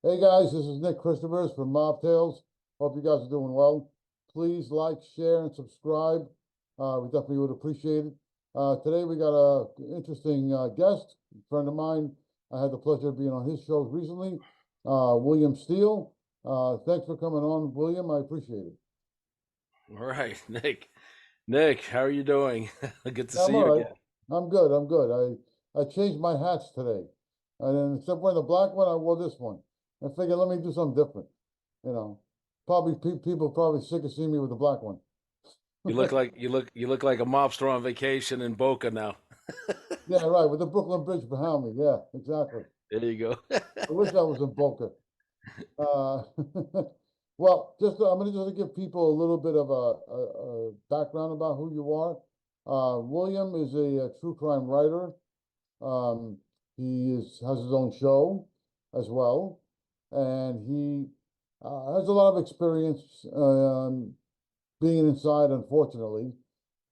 Hey guys, this is Nick Christophers from Mob Tales. Hope you guys are doing well. Please like, share, and subscribe. We definitely would appreciate it. Today we got a interesting guest, a friend of mine. I had the pleasure of being on his shows recently, William Steele. Thanks for coming on, William. I appreciate it. All right, Nick. Nick, how are you doing? Good to Yeah, I'm see all you right. again. I'm good. I'm good. I changed my hats today, and then instead of wearing the black one, I wore this one. I figured let me do something different. You know, probably people probably sick of seeing me with the black one. You look like a mobster on vacation in Boca now. Yeah, right, with the Brooklyn Bridge behind me. Yeah, exactly. There you go. I wish I was in Boca. Uh, well, I'm going to just give people a little bit of a background about who you are. William is a true crime writer. Um, has his own show as well, and he has a lot of experience being inside, unfortunately.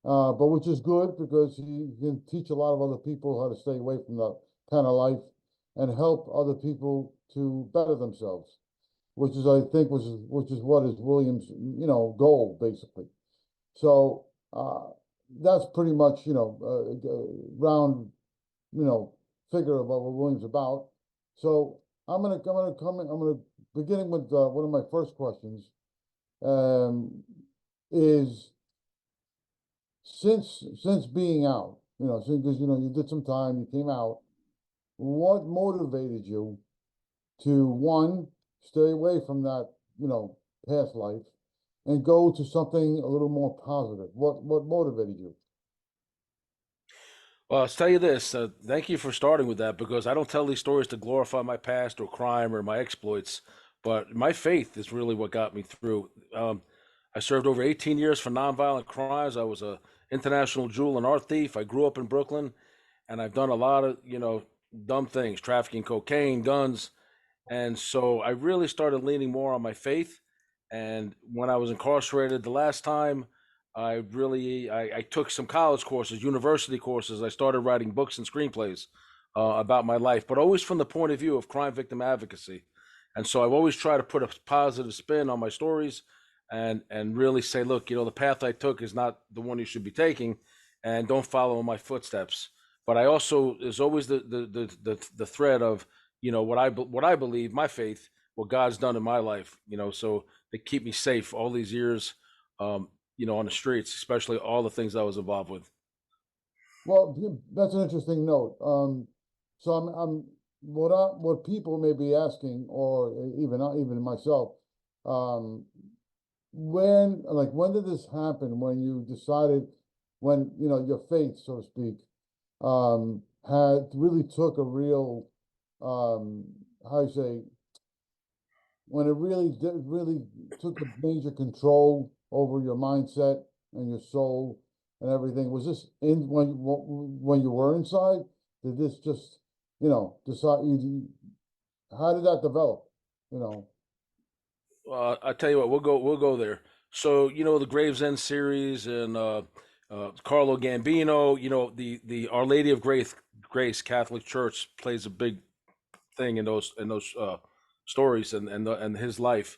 But which is good because he can teach a lot of other people how to stay away from that kind of life and help other people to better themselves, which is, I think, which is what is Williams, goal basically. So that's pretty much, round, you know, figure about what Williams about. So I'm gonna beginning with one of my first questions. Um, is since being out, because you did some time, you came out. What motivated you to one, stay away from that, past life, and go to something a little more positive? What motivated you? Well, I'll tell you this. Thank you for starting with that because I don't tell these stories to glorify my past or crime or my exploits, but my faith is really what got me through. I served over 18 years for nonviolent crimes. I was a international jewel and art thief. I grew up in Brooklyn, and I've done a lot of, dumb things, trafficking cocaine, guns. And so I really started leaning more on my faith. And when I was incarcerated the last time, I took some college courses, university courses. I started writing books and screenplays about my life, but always from the point of view of crime victim advocacy. And so I've always tried to put a positive spin on my stories and really say, look, the path I took is not the one you should be taking, and don't follow in my footsteps. But I also there's always the thread of what I believe, my faith, what God's done in my life. So they keep me safe all these years, on the streets, especially all the things I was involved with. Well, that's an interesting note. So what people may be asking, or even myself, um, when did this happen? When you decided, when your faith, so to speak, had really took a real, how you say, when it really took a major control over your mindset and your soul and everything. Was this in when you were inside? Did this just, decide how did that develop? You know, I tell you what, we'll go there. So the Gravesend series and Carlo Gambino. The Our Lady of Grace Catholic Church plays a big thing in those stories and his life.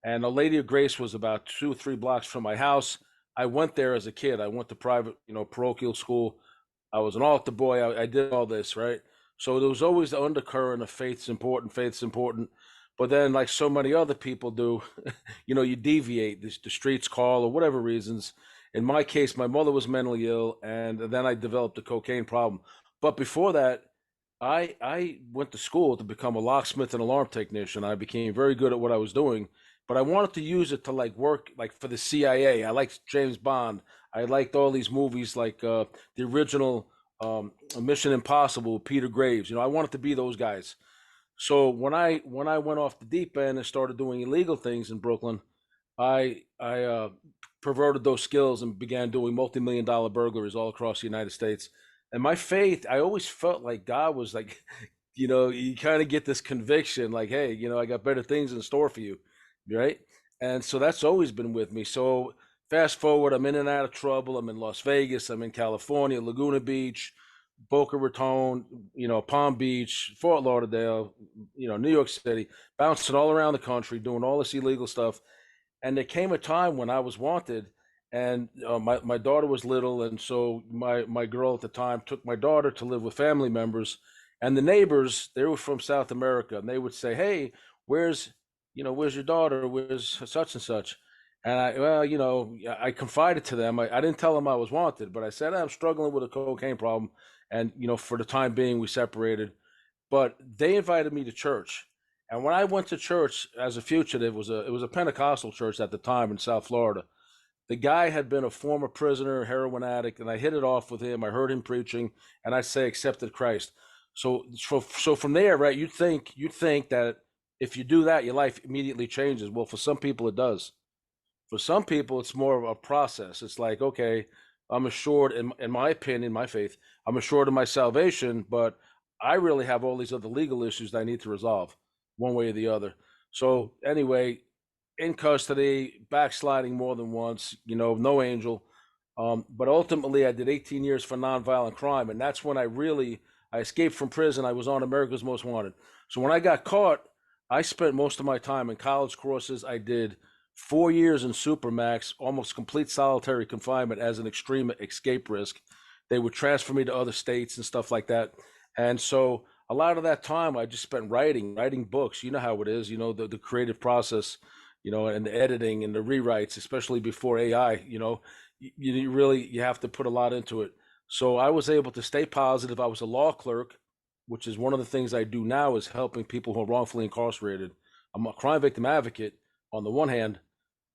And a Lady of Grace was about 2 or 3 blocks from my house. I went there as a kid. I went to private, parochial school. I was an altar boy. I did all this, right? So there was always the undercurrent of faith's important, faith's important. But then, like so many other people do, you deviate. The streets call or whatever reasons. In my case, my mother was mentally ill, and then I developed a cocaine problem. But before that, I went to school to become a locksmith and alarm technician. I became very good at what I was doing, but I wanted to use it to like work like for the CIA. I liked James Bond. I liked all these movies like the original Mission Impossible, Peter Graves. I wanted to be those guys. So when I went off the deep end and started doing illegal things in Brooklyn, I perverted those skills and began doing multi-million-dollar burglaries all across the United States. And my faith, I always felt like God was like, you kind of get this conviction, like, hey, I got better things in store for you, right? And so that's always been with me. So fast forward, I'm in and out of trouble. I'm in Las Vegas. I'm in California, Laguna Beach, Boca Raton, Palm Beach, Fort Lauderdale, New York City, bouncing all around the country, doing all this illegal stuff. And there came a time when I was wanted, and my daughter was little, and so my girl at the time took my daughter to live with family members, and the neighbors, they were from South America, and they would say, "Hey, where's where's your daughter? Where's such and such?" And I confided to them. I didn't tell them I was wanted, but I said I'm struggling with a cocaine problem, and for the time being, we separated. But they invited me to church, and when I went to church as a fugitive, it was a Pentecostal church at the time in South Florida. The guy had been a former prisoner, heroin addict, and I hit it off with him. I heard him preaching, and I say accepted Christ. So from there, right? You'd think that if you do that, your life immediately changes. Well, for some people, it does. For some people, it's more of a process. It's like, okay, I'm assured, in my opinion, my faith, I'm assured of my salvation, but I really have all these other legal issues that I need to resolve one way or the other. So, anyway, in custody, backsliding more than once, no angel. But ultimately, I did 18 years for nonviolent crime. And that's when I escaped from prison. I was on America's Most Wanted. So when I got caught, I spent most of my time in college courses. I did 4 years in Supermax, almost complete solitary confinement as an extreme escape risk. They would transfer me to other states and stuff like that. And so a lot of that time I just spent writing books. You know how it is, the creative process, and the editing and the rewrites, especially before AI, you have to put a lot into it. So I was able to stay positive. I was a law clerk, which is one of the things I do now is helping people who are wrongfully incarcerated. I'm a crime victim advocate on the one hand,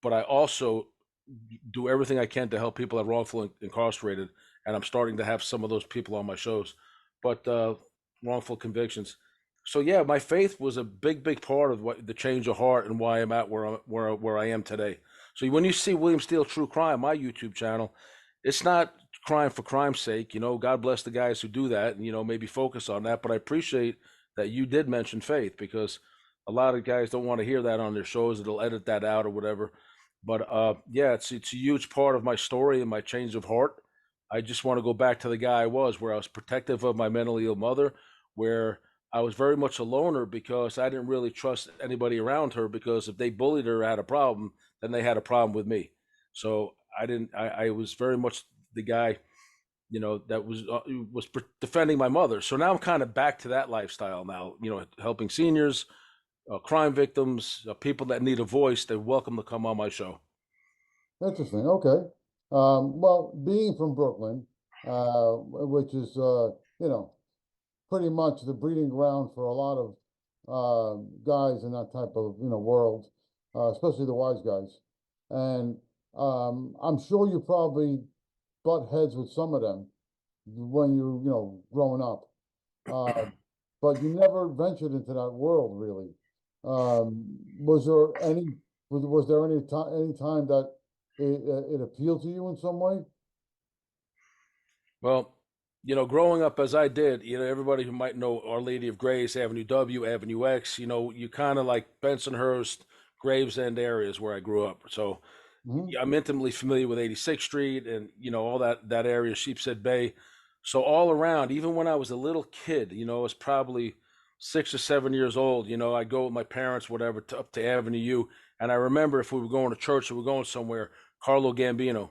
but I also do everything I can to help people that are wrongfully incarcerated. And I'm starting to have some of those people on my shows, but wrongful convictions. So yeah, my faith was a big part of the change of heart and why I'm at where I am today. So when you see William Steele True Crime, my YouTube channel, it's not crime for crime's sake. God bless the guys who do that, and maybe focus on that. But I appreciate that you did mention faith, because a lot of guys don't want to hear that on their shows. They'll edit that out or whatever. But yeah, it's a huge part of my story and my change of heart. I just want to go back to the guy I was, where I was protective of my mentally ill mother, where I was very much a loner because I didn't really trust anybody around her, because if they bullied her or had a problem, then they had a problem with me. So I didn't. I was very much the guy, that was defending my mother. So now I'm kind of back to that lifestyle now. Helping seniors, crime victims, people that need a voice. They're welcome to come on my show. Interesting. Okay. Well, being from Brooklyn, which is, pretty much the breeding ground for a lot of guys in that type of, world, especially the wise guys. And I'm sure you probably butt heads with some of them when growing up. Uh, but you never ventured into that world really. Was there any time that it appealed to you in some way? Well, growing up as I did, everybody who might know Our Lady of Grace, Avenue W, Avenue X, you kind of like Bensonhurst, Gravesend areas where I grew up. So Hmm. I'm intimately familiar with 86th Street and all that area, Sheepshead Bay. So all around, even when I was a little kid, I was probably 6 or 7 years old. I'd go with my parents, whatever, up to Avenue U, and I remember if we were going to church or we were going somewhere, Carlo Gambino.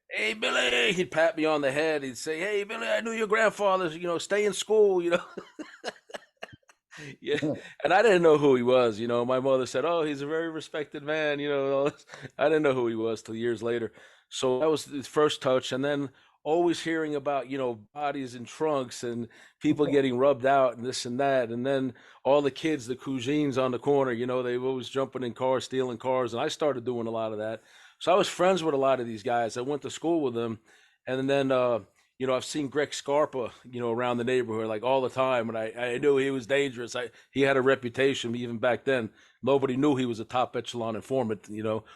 Hey Billy, he'd pat me on the head. He'd say, "Hey Billy, I knew your grandfather. Stay in school." Yeah, and I didn't know who he was. My mother said, "Oh, he's a very respected man." I didn't know who he was till years later. So that was his first touch, and then always hearing about bodies in trunks and people getting rubbed out and this and that, and then all the kids, the cousins on the corner, they were always jumping in cars, stealing cars, and I started doing a lot of that. So I was friends with a lot of these guys. I went to school with them, and then I've seen Greg Scarpa, around the neighborhood like all the time, and I knew he was dangerous. He had a reputation even back then. Nobody knew he was a top echelon informant,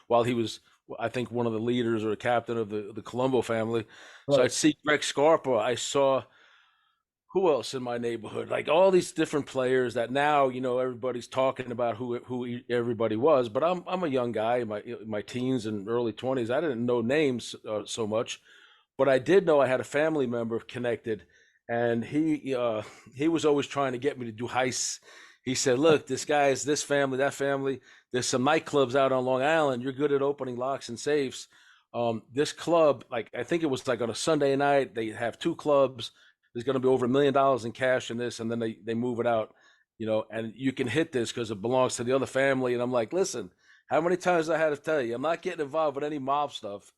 while he was, I think, one of the leaders or a captain of the Colombo family. So Right. I'd see Greg Scarpa. I saw who else in my neighborhood, like all these different players that now, everybody's talking about who everybody was. But I'm a young guy, in my teens and early 20s. I didn't know names so much, but I did know I had a family member connected, and he was always trying to get me to do heists. He said, "Look, this guy is this family, that family. There's some nightclubs out on Long Island. You're good at opening locks and safes. This club, like I think it was like on a Sunday night, they have two clubs. There's going to be over $1 million in cash in this, and then they move it out, and you can hit this because it belongs to the other family." And I'm like, "Listen, how many times I had to tell you, I'm not getting involved with any mob stuff.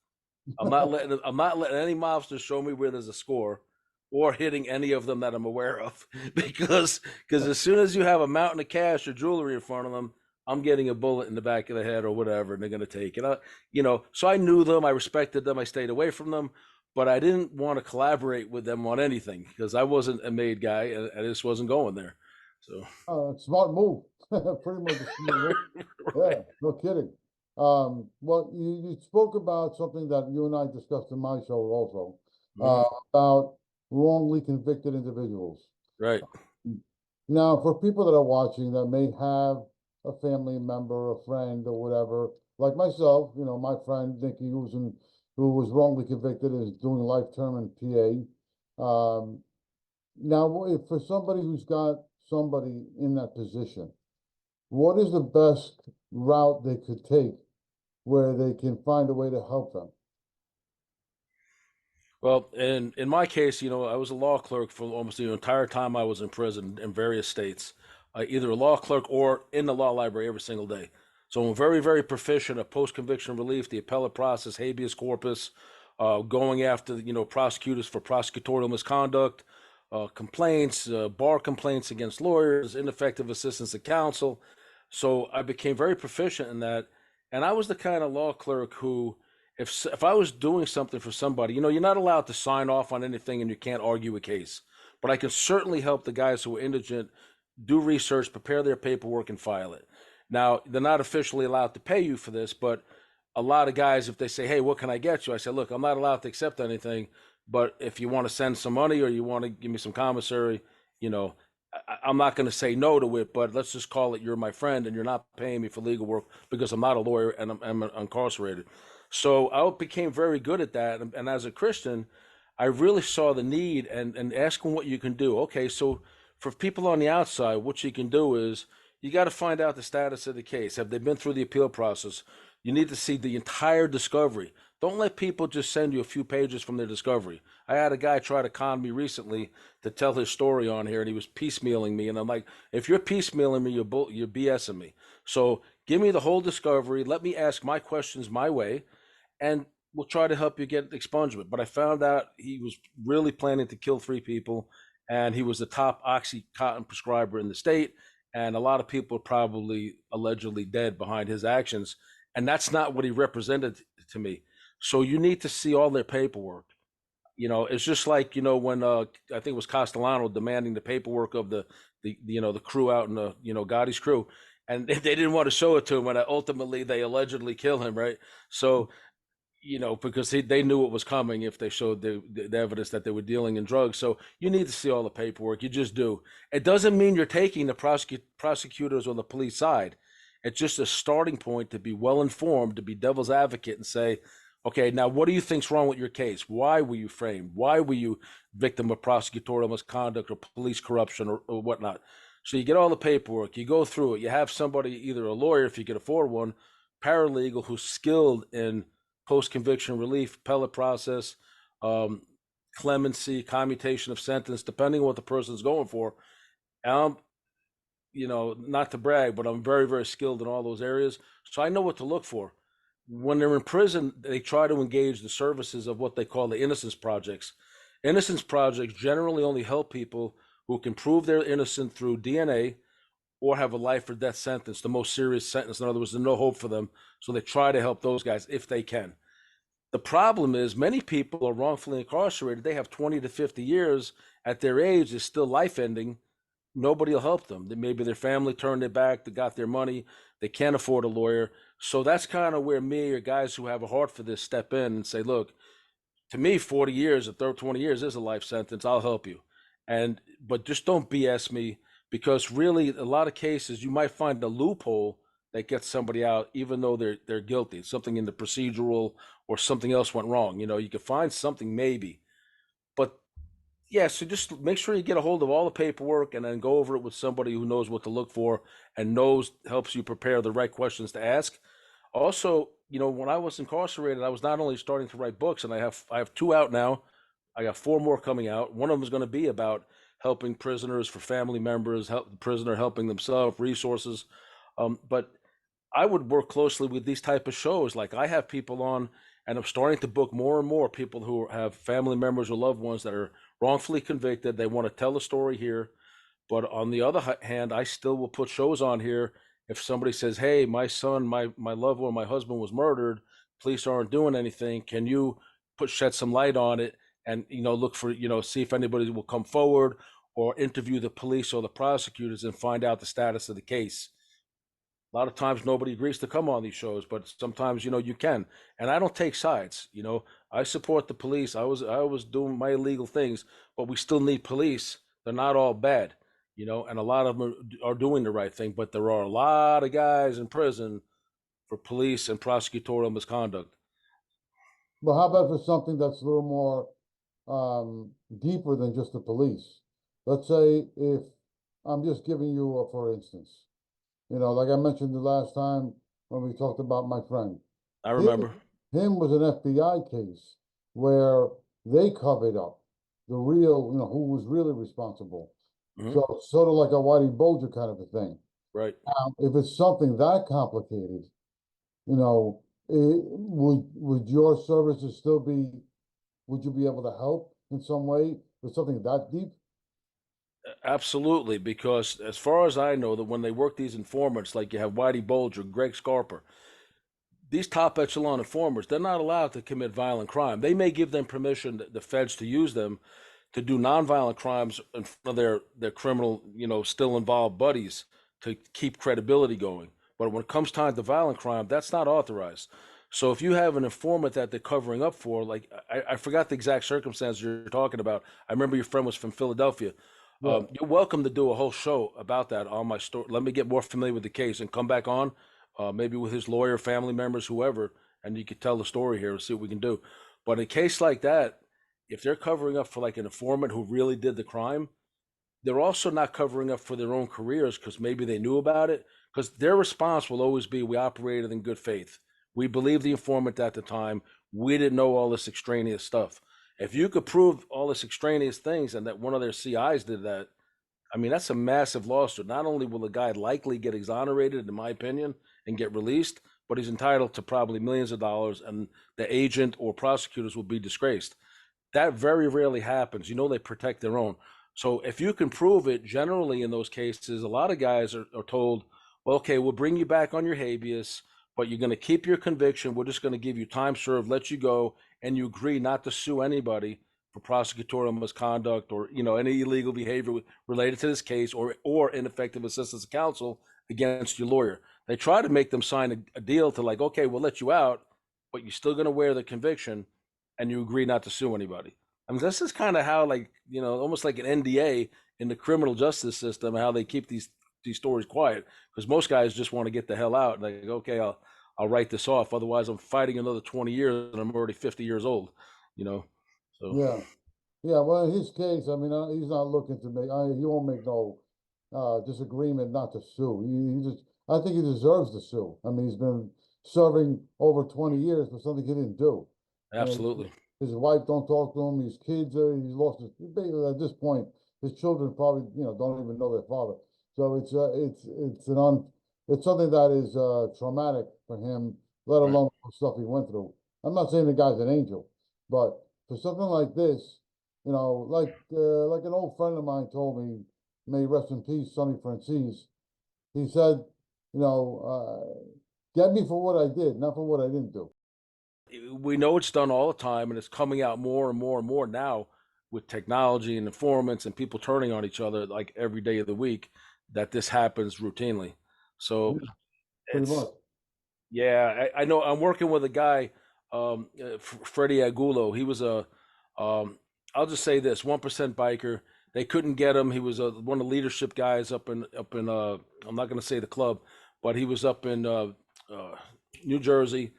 I'm not letting any mobsters show me where there's a score or hitting any of them that I'm aware of because as soon as you have a mountain of cash or jewelry in front of them, I'm getting a bullet in the back of the head or whatever, and they're going to take it. So I knew them, I respected them, I stayed away from them, but I didn't want to collaborate with them on anything because I wasn't a made guy and I just wasn't going there. So Smart move. Pretty much a smart move. right, Yeah, no kidding. Well, you spoke about something that you and I discussed in my show also, mhm, about wrongly convicted individuals. right, Now, for people that are watching that may have a family member, a friend, or whatever, like myself, my friend Nikki, who was wrongly convicted, is doing life term in PA. Now, if for somebody who's got somebody in that position, what is the best route they could take where they can find a way to help them? Well, in my case, I was a law clerk for almost the entire time I was in prison in various states, either a law clerk or in the law library every single day. So I'm very, very proficient at post-conviction relief, the appellate process, habeas corpus, going after prosecutors for prosecutorial misconduct, complaints, bar complaints against lawyers, ineffective assistance of counsel. So I became very proficient in that, and I was the kind of law clerk who if I was doing something for somebody, you're not allowed to sign off on anything and you can't argue a case. But I can certainly help the guys who are indigent do research, prepare their paperwork, and file it. Now, they're not officially allowed to pay you for this, but a lot of guys, if they say, "Hey, what can I get you?" I say, "Look, I'm not allowed to accept anything, but if you want to send some money or you want to give me some commissary, you know, I'm not going to say no to it, but let's just call it you're my friend and you're not paying me for legal work because I'm not a lawyer and I'm incarcerated." So I became very good at that. And as a Christian, I really saw the need and asking what you can do. Okay, so for people on the outside, what you can do is you got to find out the status of the case. Have they been through the appeal process? You need to see the entire discovery. Don't let people just send you a few pages from their discovery. I had a guy try to con me recently to tell his story on here, and he was piecemealing me. And I'm like, if you're piecemealing me, you're BSing me. So give me the whole discovery. Let me ask my questions my way, and we'll try to help you get expungement. But I found out he was really planning to kill three people, and he was the top Oxycontin prescriber in the state. And a lot of people are probably allegedly dead behind his actions. And that's not what he represented to me. So you need to see all their paperwork. It's just like when I think it was Castellano demanding the paperwork of the crew out in the Gotti's crew, and they didn't want to show it to him, and ultimately they allegedly kill him, right? So because they knew it was coming if they showed the evidence that they were dealing in drugs. So you need to see all the paperwork. You just do. It doesn't mean you're taking the prosecutors or the police side. It's just a starting point to be well informed, to be devil's advocate and say, okay, now what do you think's wrong with your case? Why were you framed? Why were you victim of prosecutorial misconduct or police corruption or whatnot? So you get all the paperwork, you go through it, you have somebody, either a lawyer if you can afford one, paralegal who's skilled in post conviction relief, appellate process, um, clemency, commutation of sentence, depending on what the person's going for. And not to brag, but I'm very, very skilled in all those areas. So I know what to look for. When they're in prison, they try to engage the services of what they call the innocence projects. Innocence projects generally only help people who can prove they're innocent through DNA or have a life or death sentence, the most serious sentence. In other words, there's no hope for them. So they try to help those guys if they can. The problem is many people are wrongfully incarcerated. They have 20 to 50 years at their age, is still life ending. Nobody will help them. Maybe their family turned their back, they got their money, they can't afford a lawyer. So that's kind of where me or guys who have a heart for this step in and say, look, to me, 40 years or 20 years is a life sentence. I'll help you. But just don't BS me, because really a lot of cases you might find a loophole that gets somebody out even though they're guilty. Something in the procedural or something else went wrong. You could find something maybe, but Yeah, so just make sure you get a hold of all the paperwork and then go over it with somebody who knows what to look for and knows helps you prepare the right questions to ask. Also, when I was incarcerated, I was not only starting to write books, and I have two out now. I got four more coming out. One of them is going to be about helping prisoners for family members, help the prisoner helping themselves, resources. But I would work closely with these type of shows. Like I have people on, and I'm starting to book more and more people who have family members or loved ones that are wrongfully convicted. They want to tell a story here, but on the other hand, I still will put shows on here. If somebody says, "Hey, my son, my loved one, my husband was murdered. Police aren't doing anything. Can you shed some light on it and look for see if anybody will come forward or interview the police or the prosecutors and find out the status of the case." A lot of times nobody agrees to come on these shows, but sometimes you can. And I don't take sides. I support the police. I was doing my illegal things, but we still need police. They're not all bad, and a lot of them are doing the right thing. But there are a lot of guys in prison for police and prosecutorial misconduct. But how about for something that's a little more deeper than just the police? Let's say if I'm just giving you a for instance, like I mentioned the last time when we talked about my friend, I him, remember. him was an FBI case where they covered up the real, who was really responsible. Hmm. So sort of like a Whitey Bulger kind of a thing. Right. Now, if it's something that complicated, would your services still be? Would you be able to help in some way with something that deep? Absolutely, because as far as I know, that when they work these informants, like you have Whitey Bulger, Greg Scarper, these top echelon informers, they're not allowed to commit violent crime. They may give them permission, the feds, to use them to do nonviolent crimes in front of their criminal, still involved buddies to keep credibility going. But when it comes time to violent crime, that's not authorized. So if you have an informant that they're covering up for, like I forgot the exact circumstances you're talking about. I remember your friend was from Philadelphia. Yeah, You're welcome to do a whole show about that on my story. Let me get more familiar with the case and come back on, maybe with his lawyer, family members, whoever, and you could tell the story here and see what we can do. But in a case like that, if they're covering up for like an informant who really did the crime, they're also not covering up for their own careers because maybe they knew about it. Because their response will always be, "We operated in good faith. We believed the informant at the time. We didn't know all this extraneous stuff." If you could prove all this extraneous things and that one of their CIs did that, I mean, that's a massive lawsuit. Not only will the guy likely get exonerated, in my opinion, and get released, but he's entitled to probably millions of dollars, and the agent or prosecutors will be disgraced. That very rarely happens. They protect their own. So if you can prove it, generally in those cases, a lot of guys are told, well, okay, we'll bring you back on your habeas, but you're going to keep your conviction. We're just going to give you time served, let you go, and you agree not to sue anybody for prosecutorial misconduct or any illegal behavior related to this case or ineffective assistance of counsel against your lawyer. They try to make them sign a deal to like, okay, we'll let you out, but you're still going to wear the conviction and you agree not to sue anybody. I mean, this is kind of how, like, almost like an NDA in the criminal justice system, how they keep these stories quiet because most guys just want to get the hell out. Like, okay, I'll write this off. Otherwise, I'm fighting another 20 years and I'm already 50 years old. You know, so yeah, yeah. Well, in his case, I mean, he's not looking to make. He won't make no disagreement not to sue. He just, I think he deserves to sue. I mean, he's been serving over 20 years for something he didn't do. And absolutely. his wife don't talk to him. His kids are, he's lost his, basically at this point, his children probably, don't even know their father. So it's something that is traumatic for him, let Right. alone the stuff he went through. I'm not saying the guy's an angel, but for something like this, like an old friend of mine told me, may he rest in peace, Sonny Francis. He said, get me for what I did, not for what I didn't do. We know it's done all the time, and it's coming out more and more and more now with technology and informants and people turning on each other like every day of the week. That this happens routinely. So Yeah, pretty it's much. yeah. I know. I'm working with a guy, Freddie Agulo. He was I'll just say this: 1% biker. They couldn't get him. He was one of the leadership guys up in. I'm not going to say the club, but he was up in New Jersey.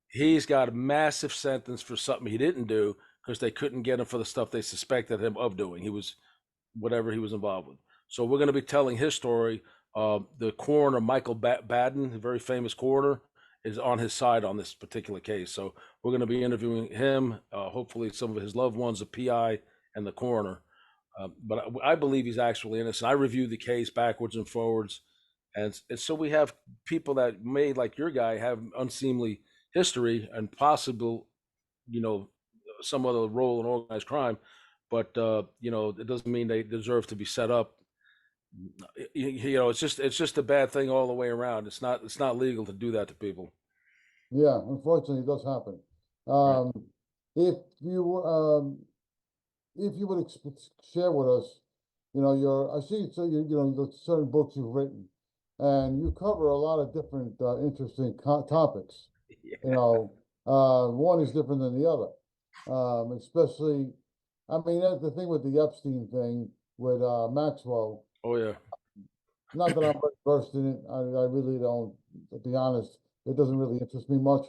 He's got a massive sentence for something he didn't do because they couldn't get him for the stuff they suspected him of doing. He was whatever he was involved with. So we're going to be telling his story. The coroner, Michael Baden, a very famous coroner, is on his side on this particular case. So we're going to be interviewing him, hopefully some of his loved ones, the PI and the coroner. But I believe he's actually innocent. I reviewed the case backwards and forwards. And so we have people that may, like your guy, have unseemly history and possible, you know, some other role in organized crime. But it doesn't mean they deserve to be set up. It's just a bad thing all the way around. It's not legal to do that to people. Yeah, unfortunately, it does happen. Right. Um, if you would share with us, I see, so the certain books you've written, and you cover a lot of different interesting topics. One is different than the other. Especially, I mean, that's the thing with the Epstein thing with Maxwell. Oh yeah. Not that I'm versed in it. I really don't, to be honest, it doesn't really interest me much.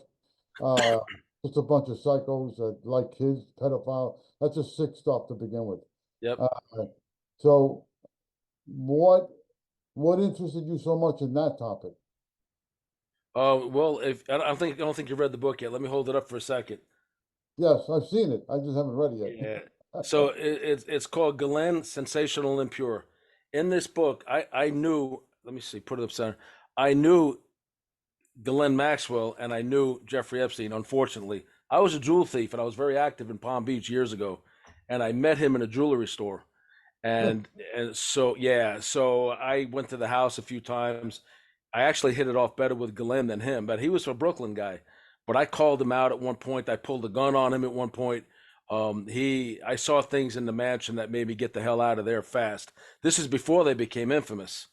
Uh, just a bunch of psychos that like kids, pedophile. That's just sick stuff to begin with. Yep. Uh, so what interested you so much in that topic? Well, if I don't think you've read the book yet. Let me hold it up for a second. Yes, I've seen it. I just haven't read it Yeah. yet. So it's called Galen Sensational Impure. In this book, I knew. Let me see. Put it up center. I knew Ghislaine Maxwell and I knew Jeffrey Epstein. Unfortunately, I was a jewel thief and I was very active in Palm Beach years ago, and I met him in a jewelry store. And so yeah, so I went to the house a few times. I actually hit it off better with Glenn than him, but he was a Brooklyn guy. But I called him out at one point. I pulled a gun on him at one point. I saw things in the mansion that made me get the hell out of there fast. This is before they became infamous,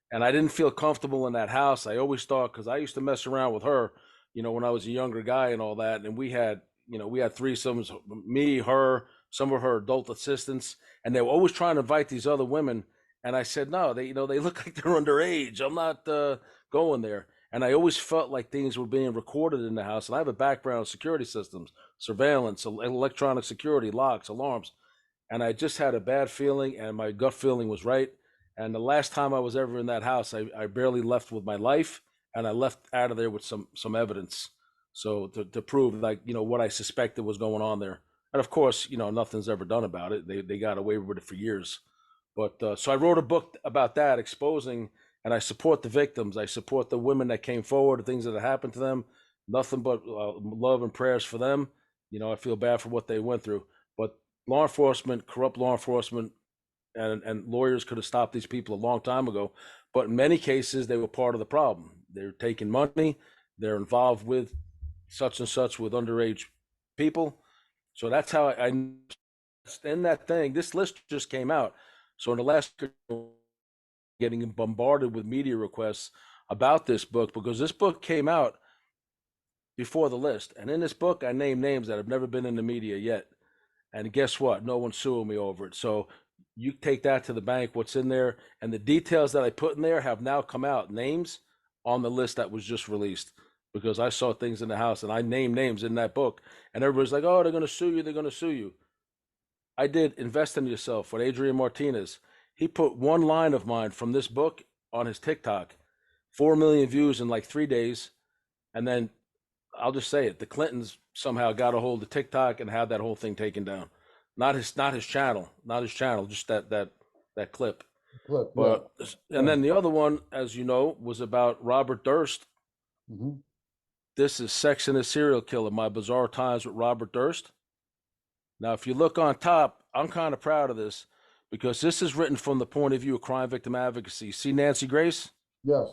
and I didn't feel comfortable in that house. I always thought, because I used to mess around with her, when I was a younger guy and all that, and we had threesomes, me, her, some of her adult assistants, and they were always trying to invite these other women. And I said, no, they look like they're underage. I'm not going there. And I always felt like things were being recorded in the house. And I have a background in security systems, surveillance, electronic security, locks, alarms. And I just had a bad feeling, and my gut feeling was right. And the last time I was ever in that house, I barely left with my life, and I left out of there with some evidence, so to prove, like, what I suspected was going on there. And of course, nothing's ever done about it. They got away with it for years. But so I wrote a book about that, exposing, and I support the victims. I support the women that came forward, the things that have happened to them. Nothing but love and prayers for them. I feel bad for what they went through. But law enforcement, corrupt law enforcement, and lawyers could have stopped these people a long time ago. But in many cases, they were part of the problem. They're taking money. They're involved with such and such with underage people. So that's how I in that thing. This list just came out. So in the last, getting bombarded with media requests about this book, because this book came out before the list. And in this book, I name names that have never been in the media yet. And guess what? No one's suing me over it. So you take that to the bank, what's in there. And the details that I put in there have now come out, names on the list that was just released, because I saw things in the house and I named names in that book. And everybody's like, oh, they're going to sue you. They're going to sue you. I did Invest in Yourself with Adrian Martinez. He put one line of mine from this book on his TikTok, 4 million views in like 3 days. And then I'll just say it, the Clintons somehow got a hold of TikTok and had that whole thing taken down. Not his channel, just that clip. Clip, yeah. But and then the other one, as you know, was about Robert Durst. Mm-hmm. This is Sex and a Serial Killer: My Bizarre Times with Robert Durst. Now, if you look on top, I'm kind of proud of this, because this is written from the point of view of crime victim advocacy. See Nancy Grace? Yes.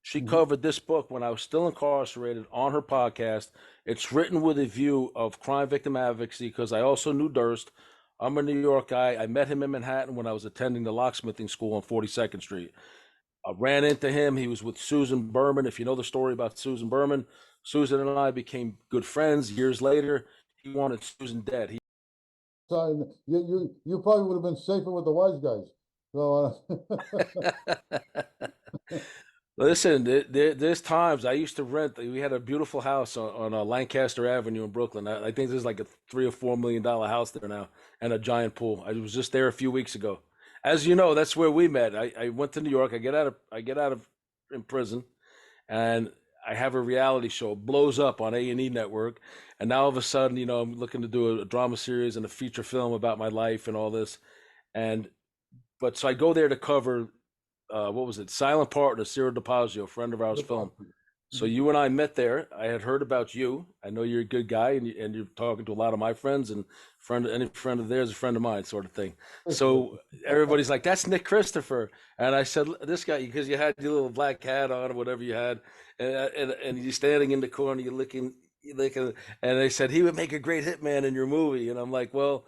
She Mm-hmm. covered this book when I was still incarcerated on her podcast. It's written with a view of crime victim advocacy, because I also knew Durst. I'm a New York guy. I met him in Manhattan when I was attending the locksmithing school on 42nd Street. I ran into him. He was with Susan Berman. If you know the story about Susan Berman, Susan and I became good friends. Years later, he wanted Susan dead. So you probably would have been safer with the wise guys. So Listen, there's times I used to rent. We had a beautiful house on Lancaster Avenue in Brooklyn. I think there's like a $3 or $4 million house there now, and a giant pool. I was just there a few weeks ago. As you know, that's where we met. I went to New York. I get out of in prison, and I have a reality show. It blows up on A&E Network, and now all of a sudden, I'm looking to do a drama series and a feature film about my life and all this. And but so I go there to cover what was it? Silent Partner, Cyril DePazio, friend of ours, film. So Mhm. you and I met there. I had heard about you. I know you're a good guy, and you're talking to a lot of my friends, and any friend of theirs is a friend of mine, sort of thing. Appreciate So everybody's like, "That's Nick Christopher," and I said, "This guy," because you had your little black hat on or whatever you had, and you're standing in the corner, you're licking, and they said he would make a great hitman in your movie, and I'm like, "Well,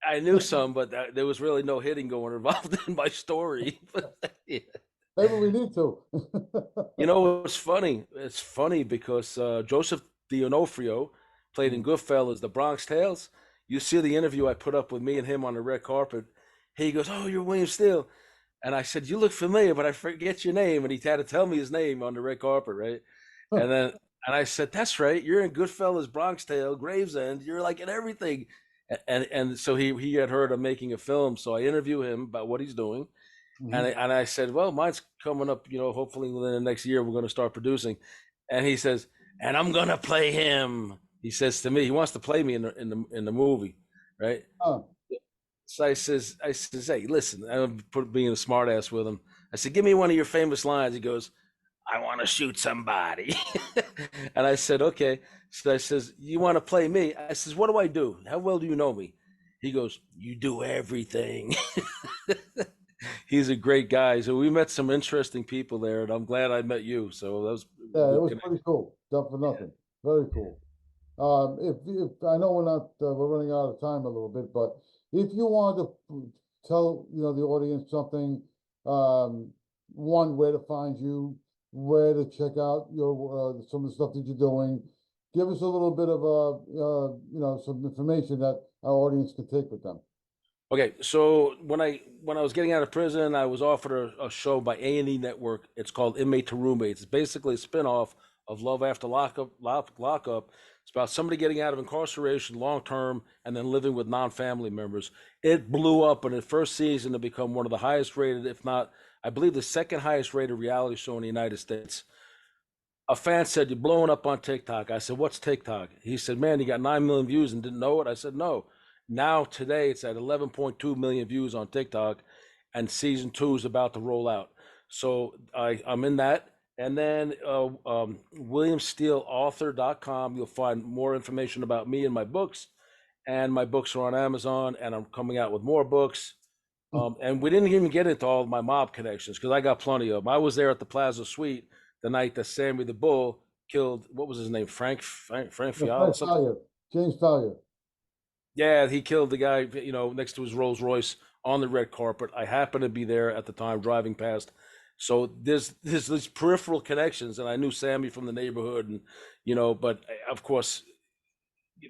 I knew it. some, but there was really no hitting going involved in my story." Yeah. Maybe we need to. You know, it's funny. It's funny because Joseph D'Onofrio played in Mm. Goodfellas, The Bronx Tales. You see the interview I put up with me and him on the red carpet. He goes, "Oh, you're William Steele," and I said, "You look familiar, but I forget your name." And he had to tell me his name on the red carpet, right? And then, and I said, "That's right. You're in Goodfellas, Bronx Tale, Gravesend. You're like in everything." And so he had heard I'm making a film, so I interview him about what he's doing. And Mhm. I said, well, mine's coming up, hopefully within the next year, we're going to start producing. And he says, and I'm going to play him. He says to me, he wants to play me in the movie, right? Huh. So I says, hey, listen, I'm being a smart ass with him. I said, give me one of your famous lines. He goes, I want to shoot somebody. And I said, okay. So I says, you want to play me? I says, what do I do? How well do you know me? He goes, you do everything. He's a great guy. So we met some interesting people there, and I'm glad I met you. So that was a Yeah, it good was connection. pretty cool. Done for nothing. Very cool. If I know we're running out of time a little bit, but if you want to tell the audience something, um, one, where to find you, where to check out your some of the stuff that you're doing, give us a little bit of some information that our audience can take with them. Okay, so when I was getting out of prison, I was offered a show by A&E Network. It's called Inmate to Roommates. It's basically a spinoff of Love After Lockup. It's about somebody getting out of incarceration long term and then living with non-family members. It blew up in the first season to become one of the highest rated, if not, I believe the second highest rated reality show in the United States. A fan said, "You're blowing up on TikTok." I said, "What's TikTok?" He said, "Man, you got 9 million views and didn't know it." I said, "No." Now, today, it's at 11.2 million views on TikTok, and season two is about to roll out. So I'm in that. And then WilliamSteeleAuthor.com, you'll find more information about me and my books. And my books are on Amazon, and I'm coming out with more books. And we didn't even get into all of my mob connections because I got plenty of them. I was there at the Plaza Suite the night that Sammy the Bull killed. What was his name? Frank Yeah, Fiala or Frank something. Talia, James Talia. Yeah, he killed the guy, next to his Rolls Royce on the red carpet. I happened to be there at the time, driving past. So there's these peripheral connections, and I knew Sammy from the neighborhood, and but of course,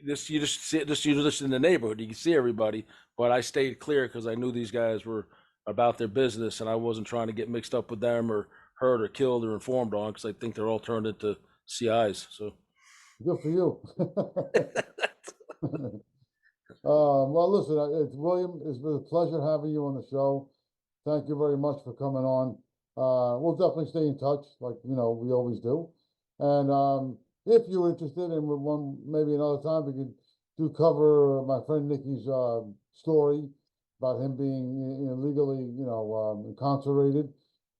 this you just see this you're just in the neighborhood. You can see everybody, but I stayed clear because I knew these guys were about their business, and I wasn't trying to get mixed up with them or hurt or killed or informed on because I think they're all turned into CIs. So Good for you. Well, listen, it's William. It's been a pleasure having you on the show. Thank you very much for coming on. We'll definitely stay in touch, like we always do. And if you're interested, and with one maybe another time, we could do cover my friend Nikki's story about him being illegally, incarcerated.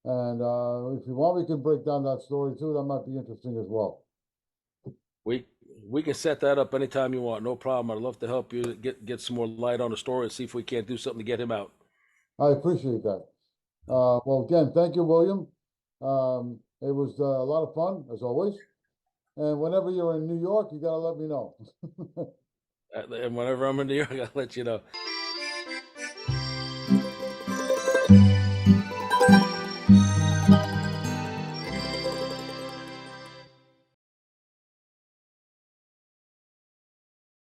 And if you want, we can break down that story too. That might be interesting as well. we we can set that up anytime you want, no problem. I'd love to help you get some more light on the story and see if we can't do something to get him out. I appreciate that. Well, again, thank you, William. It was a lot of fun, as always. And whenever you're in New York, you gotta let me know. And whenever I'm in New York, I'll let you know.